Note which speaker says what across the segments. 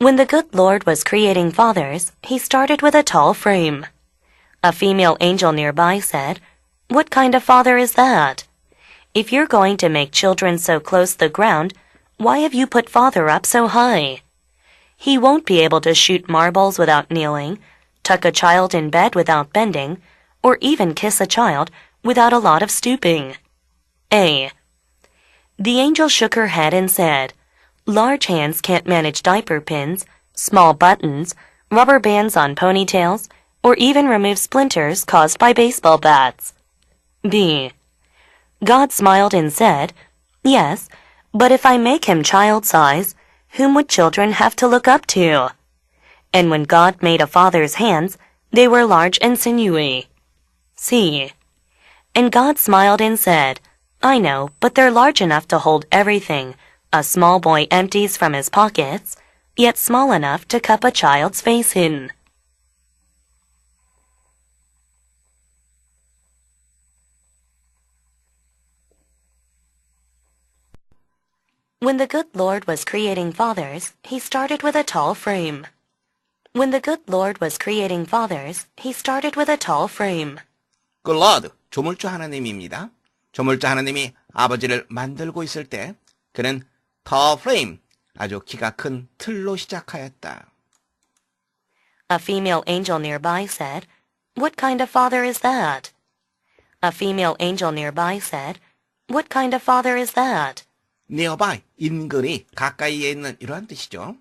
Speaker 1: When the good Lord was creating fathers, he started with a tall frame. A female angel nearby said, "What kind of father is that? If you're going to make children so close the ground, why have you put father up so high? He won't be able to shoot marbles without kneeling, tuck a child in bed without bending, or even kiss a child without a lot of stooping." A. The angel shook her head and said, "Large hands can't manage diaper pins, small buttons, rubber bands on ponytails, or even remove splinters caused by baseball bats." B. God smiled and said, "Yes, but if I make him child-size, whom would children have to look up to?" And when God made a father's hands, they were large and sinewy. C. And God smiled and said, "I know, but they're large enough to hold everything a small boy empties from his pockets, yet small enough to cup a child's face in." When the good Lord was creating fathers, he started with a tall frame. When the good Lord was creating fathers, he started with a tall frame.
Speaker 2: 그 Lord, 조물주 하나님입니다. 조물주 하나님이 아버지를 만들고 있을 때 그는 tall frame, 아주 키가 큰 틀로 시작하였다.
Speaker 1: A female angel nearby said, "What kind of father is that?" A female angel nearby said, "What kind of father is that?"
Speaker 2: nearby, 인근이 가까이에 있는 이러한 뜻이죠.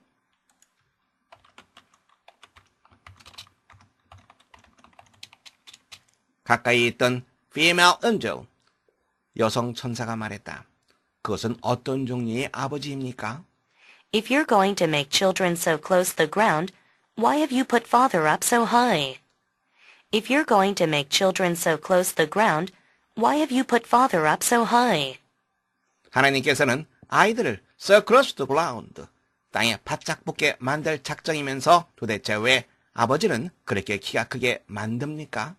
Speaker 2: 가까이에 있던 female angel, 여성 천사가 말했다. 그것은 어떤 종류의 아버지입니까?
Speaker 1: If you're going to make children so close the ground, why have you put father up so high? If you're going to make children so close the ground, why have you put father up so high?
Speaker 2: 하나님께서는 아이들을 so close to the ground, 땅에 바짝 붙게 만들 작정이면서 도대체 왜 아버지는 그렇게 키가 크게 만듭니까?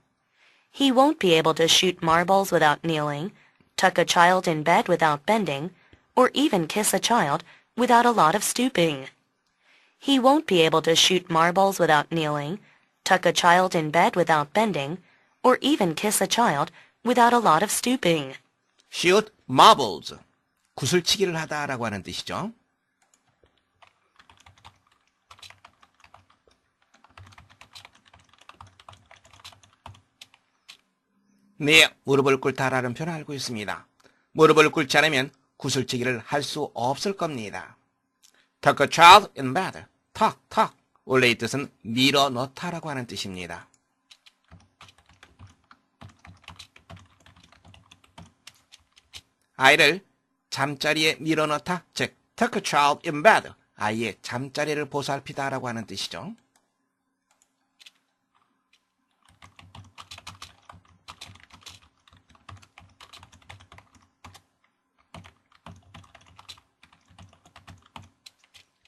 Speaker 1: He won't be able to shoot marbles without kneeling, tuck a child in bed without bending, or even kiss a child without a lot of stooping. He won't be able to shoot marbles without kneeling, tuck a child in bed without bending, or even kiss a child without a lot of stooping.
Speaker 2: shoot marbles, 구슬치기를 하다라고 하는 뜻이죠. 네, 무릎을 꿇다라는 표현을 알고 있습니다. 무릎을 꿇지 않으면 구슬치기를 할 수 없을 겁니다. tuck a child in bed, tuck. 원래 이 뜻은 밀어 넣다라고 하는 뜻입니다. 아이를 잠자리에 밀어 넣다, 즉 tuck a child in bed, 아이의 잠자리를 보살피다라고 하는 뜻이죠.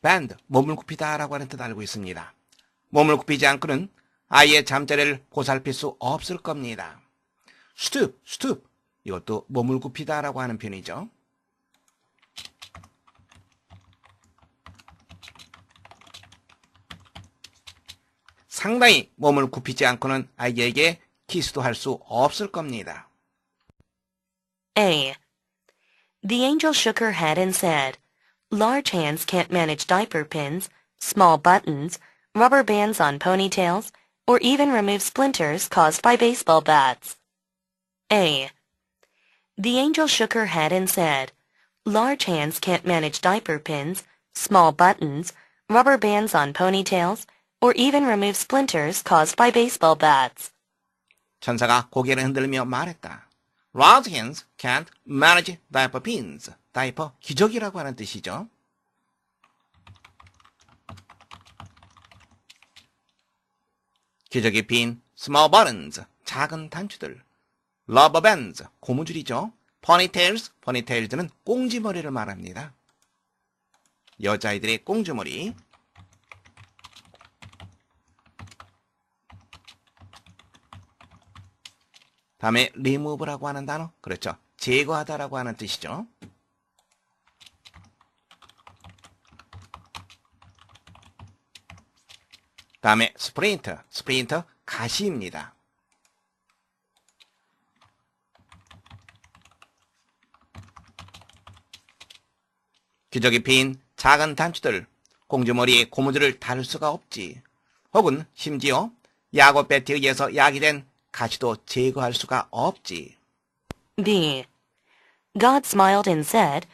Speaker 2: bend, 몸을 굽히다라고 하는 뜻 알고 있습니다. 몸을 굽히지 않고는 아이의 잠자리를 보살필 수 없을 겁니다. stoop, 이것도 몸을 굽히다라고 하는 표현이죠. 상당히 몸을 굽히지 않고는 아이에게 키스도 할 수 없을 겁니다.
Speaker 1: A. The angel shook her head and said, "Large hands can't manage diaper pins, small buttons, rubber bands on ponytails, or even remove splinters caused by baseball bats." A. The angel shook her head and said, "Large hands can't manage diaper pins, small buttons, rubber bands on ponytails, or even remove splinters caused by baseball bats."
Speaker 2: 천사가 고개를 흔들며 말했다. Large hands can't manage diaper pins. 다이퍼 기저귀라고 하는 뜻이죠. 기저귀 핀 small buttons, 작은 단추들. rubber bands, 고무줄이죠. ponytails는 꽁지머리를 말합니다. 여자아이들의 꽁지머리. 다음에 remove라고 하는 단어, 그렇죠. 제거하다라고 하는 뜻이죠. 다음에 스프린트, 스프린트 가시입니다. 기저귀 핀 작은 단추들, 공주머리에 고무줄을 다룰 수가 없지. 혹은 심지어 야구 배트에 의해서 야기된 가시도 제거할 수가 없지.
Speaker 1: B. God smiled and said,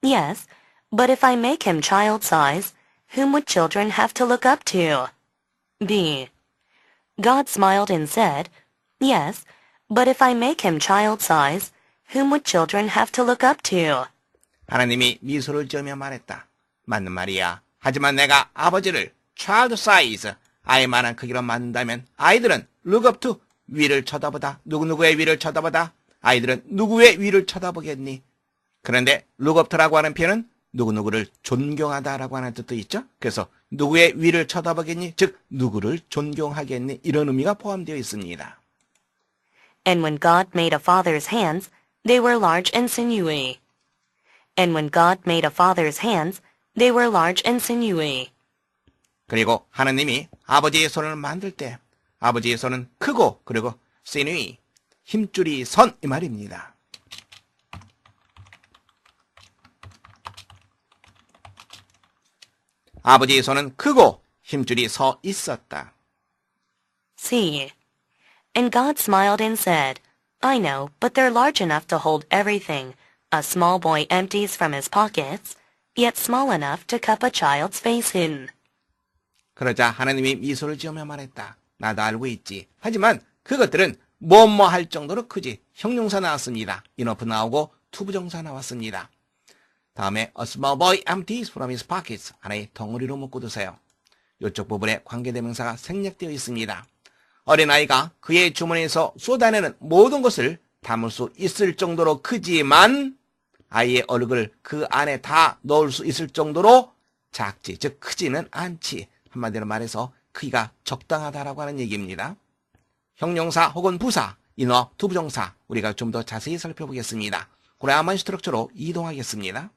Speaker 1: Yes, but if I make him child size, whom would children have to look up to? B. God smiled and said, Yes, but if I make him child size, whom would children have to look up to?
Speaker 2: 하나님이 미소를 지으며 말했다. 맞는 말이야. 하지만 내가 아버지를 child size, 아이만한 크기로 만든다면 아이들은 look up to, 위를 쳐다보다. 누구누구의 위를 쳐다보다. 아이들은 누구의 위를 쳐다보겠니? 그런데 look up to라고 하는 표현은 누구누구를 존경하다라고 하는 뜻도 있죠. 그래서 누구의 위를 쳐다보겠니? 즉 누구를 존경하겠니? 이런 의미가 포함되어 있습니다.
Speaker 1: And when God made a father's hands, they were large and sinewy. And when God made a father's hands, they were large and sinewy.
Speaker 2: 그리고 하나님이 아버지의 손을 만들 때 아버지의 손은 크고 그리고 sinewy, 힘줄이 선 이 말입니다. 아버지의 손은 크고 힘줄이 서 있었다.
Speaker 1: C. And God smiled and said, I know, but they're large enough to hold everything. A small boy empties from his pockets, yet small enough to cup a child's face in.
Speaker 2: 그러자 하나님이 미소를 지으며 말했다. 나도 알고 있지. 하지만 그것들은 뭐뭐 할 정도로 크지. 형용사 나왔습니다. enough 나오고 투부정사 나왔습니다. 다음에 a small boy empties from his pockets. 하나의 덩어리로 묶어두세요. 이쪽 부분에 관계대명사가 생략되어 있습니다. 어린아이가 그의 주머니에서 쏟아내는 모든 것을 담을 수 있을 정도로 크지만 아이의 얼굴을 그 안에 다 넣을 수 있을 정도로 작지, 즉 크지는 않지. 한마디로 말해서 크기가 적당하다라고 하는 얘기입니다. 형용사 혹은 부사, enough, 투부정사 우리가 좀 더 자세히 살펴보겠습니다. 그라마 스트럭처로 이동하겠습니다.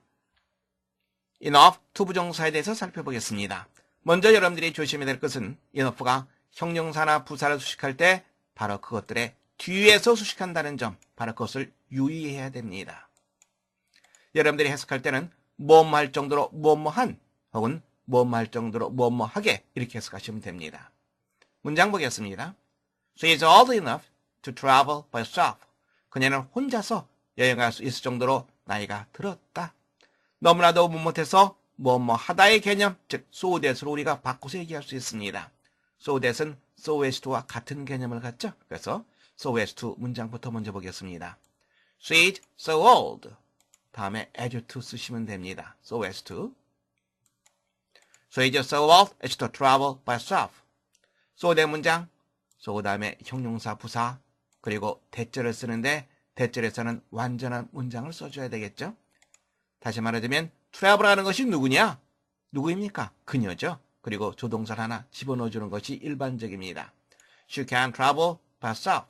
Speaker 2: enough, 투부정사에 대해서 살펴보겠습니다. 먼저 여러분들이 조심해야 될 것은 enough가 형용사나 부사를 수식할 때 바로 그것들의 뒤에서 수식한다는 점, 바로 그것을 유의해야 됩니다. 여러분들이 해석할 때는 뭐뭐 할 정도로 뭐뭐한 혹은 뭐뭐 할 정도로 뭐뭐 하게 이렇게 해석하시면 됩니다. 문장 보겠습니다. She is old enough to travel by herself. 그녀는 혼자서 여행할 수 있을 정도로 나이가 들었다. 너무나도 못해서 뭐뭐 하다의 개념, 즉 so that으로 우리가 바꿔서 얘기할 수 있습니다. so that은 so as to와 같은 개념을 갖죠. 그래서 so as to 문장부터 먼저 보겠습니다. She is so old. 다음에 as to 쓰시면 됩니다. so as to. She is so old as to travel by herself. so that 문장, so 다음에 형용사 부사, 그리고 대절을 쓰는데 대절에서는 완전한 문장을 써줘야 되겠죠. 다시 말하자면 travel하는 것이 누구냐? 누구입니까? 그녀죠. 그리고 조동사를 하나 집어넣어주는 것이 일반적입니다. She can travel by herself.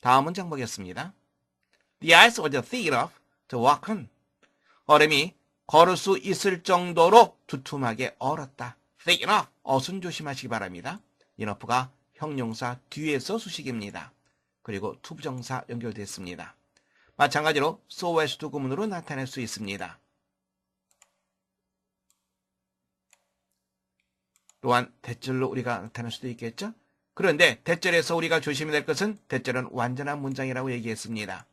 Speaker 2: 다음 문장 보겠습니다. The ice was thick enough to walk on. 얼음이 걸을 수 있을 정도로 두툼하게 얼었다. thick enough. 어순 조심하시기 바랍니다. enough가 형용사 뒤에서 수식입니다. 그리고 투부정사 연결됐습니다. 마찬가지로 so as to 구문으로 나타낼 수 있습니다. 또한 대절로 우리가 나타낼 수도 있겠죠? 그런데 대절에서 우리가 조심해야 될 것은 대절은 완전한 문장이라고 얘기했습니다.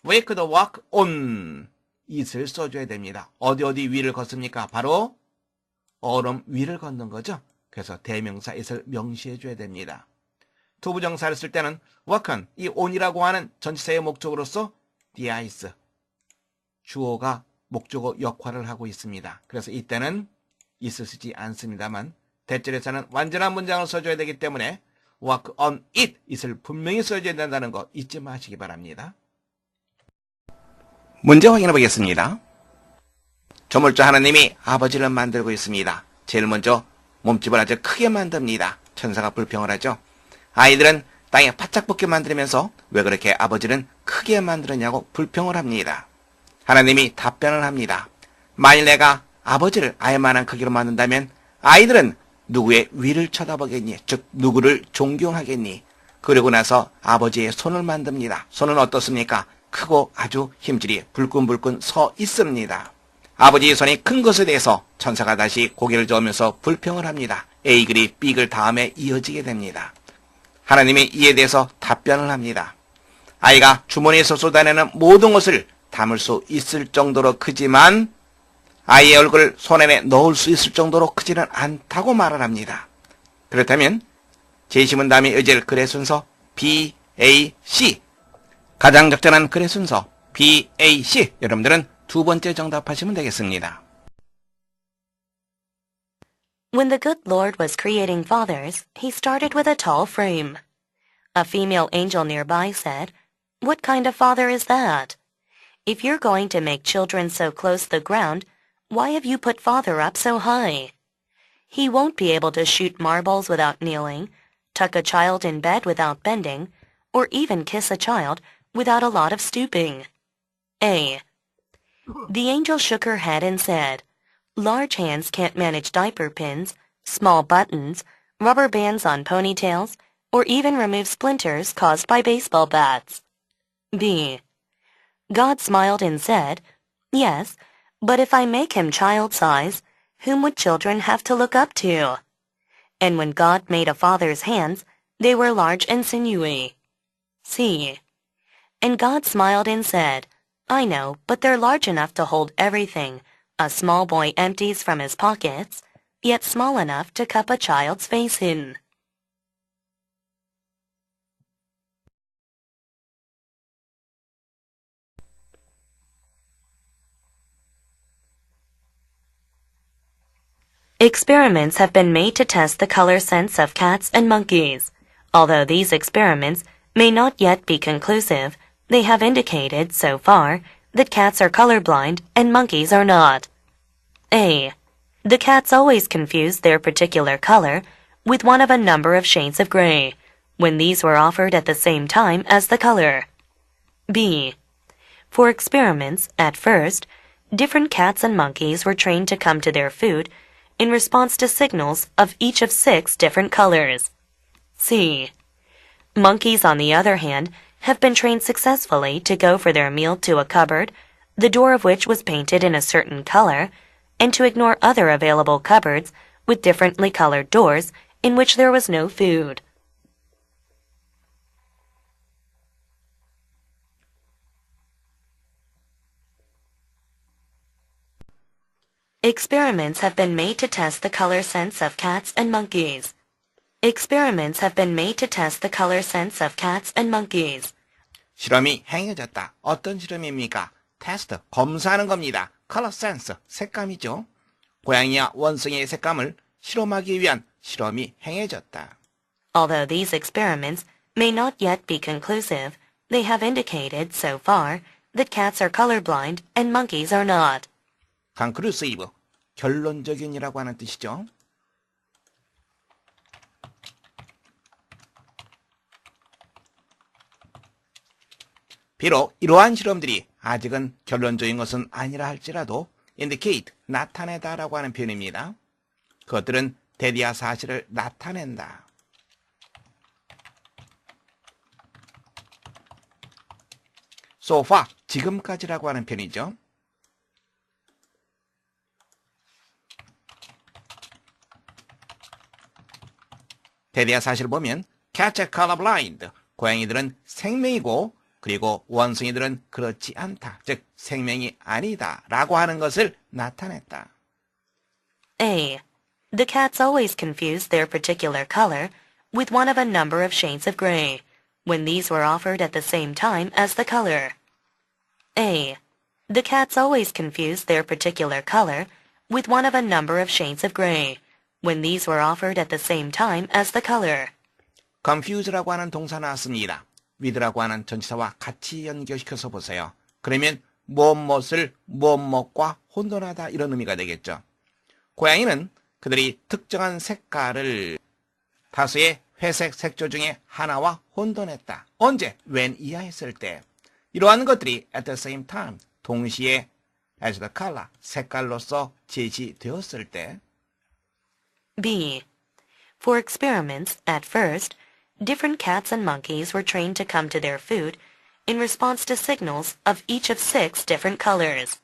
Speaker 2: We could walk on it을 써줘야 됩니다. 어디 위를 걷습니까? 바로 얼음 위를 걷는 거죠. 그래서 대명사 it을 명시해줘야 됩니다. 투부정사를 쓸 때는 walk on, 이 on이라고 하는 전치사의 목적으로서 the ice, 주어가 목적어 역할을 하고 있습니다. 그래서 이때는 it을 쓰지 않습니다만 대절에서는 완전한 문장을 써줘야 되기 때문에 walk on it, it을 분명히 써줘야 된다는 거 잊지 마시기 바랍니다. 문제 확인해 보겠습니다. 조물주 하나님이 아버지를 만들고 있습니다. 제일 먼저 몸집을 아주 크게 만듭니다. 천사가 불평을 하죠. 아이들은 땅에 바짝 붙게 만들면서 왜 그렇게 아버지는 크게 만들었냐고 불평을 합니다. 하나님이 답변을 합니다. 만일 내가 아버지를 아이만한 크기로 만든다면 아이들은 누구의 위를 쳐다보겠니? 즉 누구를 존경하겠니? 그러고 나서 아버지의 손을 만듭니다. 손은 어떻습니까? 크고 아주 힘줄이 불끈불끈 서 있습니다. 아버지의 손이 큰 것에 대해서 천사가 다시 고개를 저으면서 불평을 합니다. A 글이 B 글 다음에 이어지게 됩니다. 하나님이 이에 대해서 답변을 합니다. 아이가 주머니에서 쏟아내는 모든 것을 담을 수 있을 정도로 크지만 아이의 얼굴을 손안에 넣을 수 있을 정도로 크지는 않다고 말을 합니다. 그렇다면 제시문 다음에 이어질 글의 순서 B, A, C 가장 적절한 글의 순서 B, A, C 여러분들은 두 번째 정답하시면 되겠습니다.
Speaker 1: When the good Lord was creating fathers, he started with a tall frame. A female angel nearby said, "What kind of father is that? If you're going to make children so close to the ground, why have you put father up so high? He won't be able to shoot marbles without kneeling, tuck a child in bed without bending, or even kiss a child without a lot of stooping." A. The angel shook her head and said, "Large hands can't manage diaper pins, small buttons, rubber bands on ponytails, or even remove splinters caused by baseball bats." B. God smiled and said, "Yes, but if I make him child-size, whom would children have to look up to?" And when God made a father's hands, they were large and sinewy. C. And God smiled and said, "I know, but they're large enough to hold everything a small boy empties from his pockets, yet small enough to cup a child's face in." Experiments have been made to test the color sense of cats and monkeys. Although these experiments may not yet be conclusive, they have indicated, so far, that cats are colorblind and monkeys are not. A. The cats always confused their particular color with one of a number of shades of gray, when these were offered at the same time as the color. B. For experiments, at first, different cats and monkeys were trained to come to their food in response to signals of each of 6 different colors. C. Monkeys, on the other hand, have been trained successfully to go for their meal to a cupboard, the door of which was painted in a certain color, and to ignore other available cupboards with differently colored doors in which there was no food. Experiments have been made to test the color sense of cats and monkeys. Experiments have been made to test the color sense of cats and monkeys.
Speaker 2: 실험이 행해졌다. 어떤 실험입니까? 테스트, 검사하는 겁니다. 컬러 센스, 색감이죠. 고양이와 원숭이의 색감을 실험하기 위한 실험이 행해졌다.
Speaker 1: Although these experiments may not yet be conclusive, they have indicated, so far, that cats are colorblind and monkeys are not.
Speaker 2: conclusive, 결론적인이라고 하는 뜻이죠. 비록 이러한 실험들이 아직은 결론적인 것은 아니라 할지라도 indicate, 나타내다라고 하는 표현입니다. 그것들은 대디아 사실을 나타낸다. so far, 지금까지라고 하는 표현이죠. 대디아 사실을 보면 cats are colorblind, 고양이들은 생명이고 그리고 원숭이들은 그렇지 않다. 즉 생명이 아니다 라고 하는 것을 나타냈다.
Speaker 1: A. The cats always confused their particular color with one of a number of shades of gray, when these were offered at the same time as the color. A. The cats always confused their particular color with one of a number of shades of gray, when these were offered at the same time as the color.
Speaker 2: confuse라고 하는 동사 나왔습니다. with라고 하는 전치사와 같이 연결시켜서 보세요. 그러면 무엇을 무엇과 혼돈하다 이런 의미가 되겠죠. 고양이는 그들이 특정한 색깔을 다수의 회색 색조 중에 하나와 혼돈했다. 언제? when 이하했을 때. 이러한 것들이 at the same time, 동시에 as the color, 색깔로서 제시되었을 때.
Speaker 1: B. For experiments, at first, different cats and monkeys were trained to come to their food in response to signals of each of 6 different colors.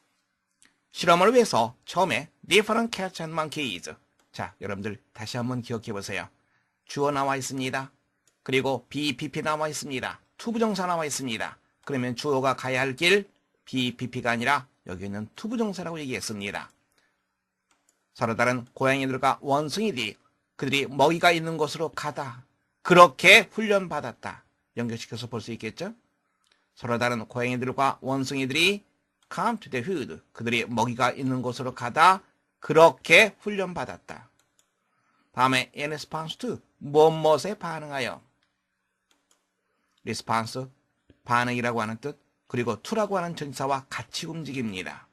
Speaker 2: 실험을 위해서 처음에 different cats and monkeys. 자, 여러분들 다시 한번 기억해 보세요. 주어 나와 있습니다. 그리고 BPP 나와 있습니다. 투부정사 나와 있습니다. 그러면 주어가 가야 할 길 BPP가 아니라 여기 있는 투부정사라고 얘기했습니다. 서로 다른 고양이들과 원숭이들이 그들이 먹이가 있는 곳으로 가다. 그렇게 훈련받았다. 연결시켜서 볼 수 있겠죠? 서로 다른 고양이들과 원숭이들이 come to the food. 그들이 먹이가 있는 곳으로 가다. 그렇게 훈련받았다. 다음에 in response to 무엇에 반응하여. response 반응이라고 하는 뜻 그리고 to라고 하는 전치사와 같이 움직입니다.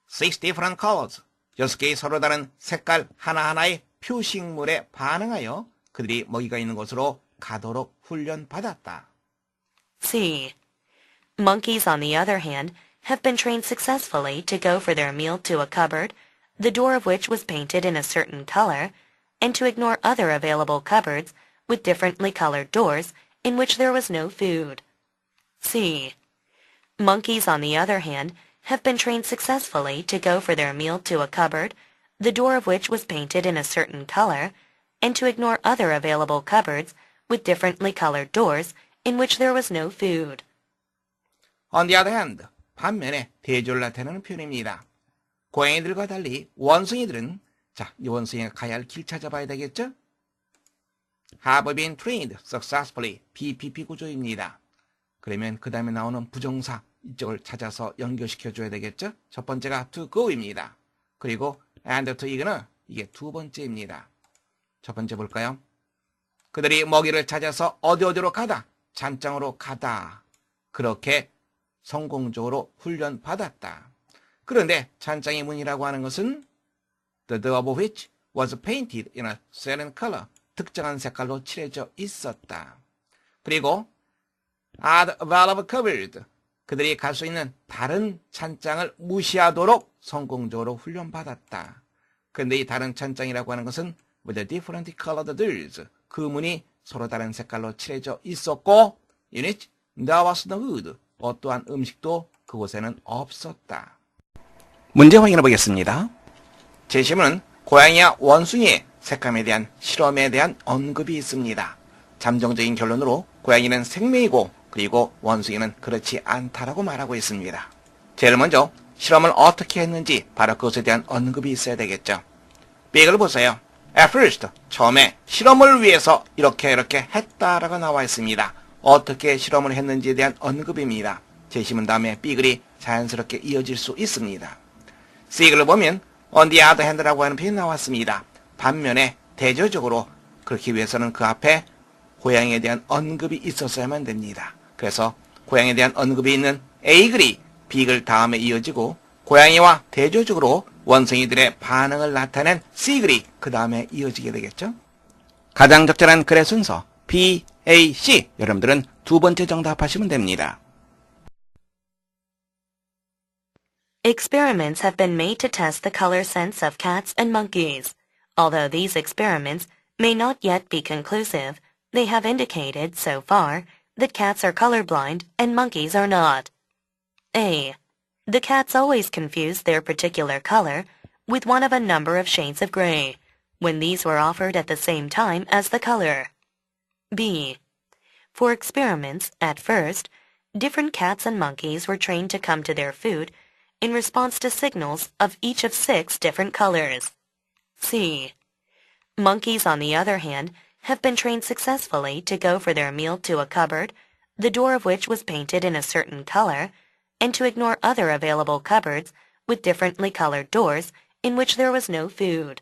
Speaker 2: Six different colors. 6개의 서로 다른 색깔 하나하나의 표식물에 반응하여 그들이 먹이가 있는 곳으로 가도록 훈련받았다.
Speaker 1: C. Monkeys, on the other hand, have been trained successfully to go for their meal to a cupboard, the door of which was painted in a certain color, and to ignore other available cupboards with differently colored doors in which there was no food. C. Monkeys, on the other hand, have been trained successfully to go for their meal to a cupboard, the door of which was painted in a certain color, and to ignore other available cupboards with differently colored doors in which there was no food.
Speaker 2: On the other hand, 반면에 대조를 나타내는 표현입니다. 고양이들과 달리 원숭이들은 자, 이 원숭이가 가야 할 길 찾아봐야 되겠죠? have been trained successfully BPP 구조입니다. 그러면 그 다음에 나오는 부정사 이쪽을 찾아서 연결시켜줘야 되겠죠? 첫 번째가 to go입니다. 그리고 and to eat는 이게 두 번째입니다. 첫 번째 볼까요? 그들이 먹이를 찾아서 어디로 가다? 찬장으로 가다. 그렇게 성공적으로 훈련받았다. 그런데 찬장의 문이라고 하는 것은 the door of which was painted in a certain color. 특정한 색깔로 칠해져 있었다. 그리고 are available covered. 그들이 갈 수 있는 다른 찬장을 무시하도록 성공적으로 훈련받았다. 그런데 이 다른 찬장이라고 하는 것은 with a different colored doors. 그 문이 서로 다른 색깔로 칠해져 있었고 in which there was no food. 어떠한 음식도 그곳에는 없었다. 문제 확인해 보겠습니다. 제시문은 고양이와 원숭이의 색감에 대한 실험에 대한 언급이 있습니다. 잠정적인 결론으로 고양이는 생명이고 그리고 원숭이는 그렇지 않다라고 말하고 있습니다. 제일 먼저 실험을 어떻게 했는지 바로 그것에 대한 언급이 있어야 되겠죠. B를 보세요. At first, 처음에 실험을 위해서 이렇게 했다라고 나와 있습니다. 어떻게 실험을 했는지에 대한 언급입니다. 제시문 다음에 B글이 자연스럽게 이어질 수 있습니다. C글을 보면 on the other hand라고 하는 표현이 나왔습니다. 반면에 대조적으로 그렇기 위해서는 그 앞에 고양이에 대한 언급이 있었어야만 됩니다. 그래서 고양이에 대한 언급이 있는 A글이 B글 다음에 이어지고 고양이와 대조적으로 원숭이들의 반응을 나타낸 C글이 그 다음에 이어지게 되겠죠. 가장 적절한 글의 순서 B, A, C. 여러분들은 두 번째 정답하시면 됩니다.
Speaker 1: Experiments have been made to test the color sense of cats and monkeys. Although these experiments may not yet be conclusive, they have indicated, so far, that cats are colorblind and monkeys are not. A. The cats always confuse their particular color with one of a number of shades of gray, when these were offered at the same time as the color. B. For experiments, at first, different cats and monkeys were trained to come to their food in response to signals of each of 6 different colors. C. Monkeys, on the other hand, have been trained successfully to go for their meal to a cupboard, the door of which was painted in a certain color, and to ignore other available cupboards with differently colored doors in which there was no food.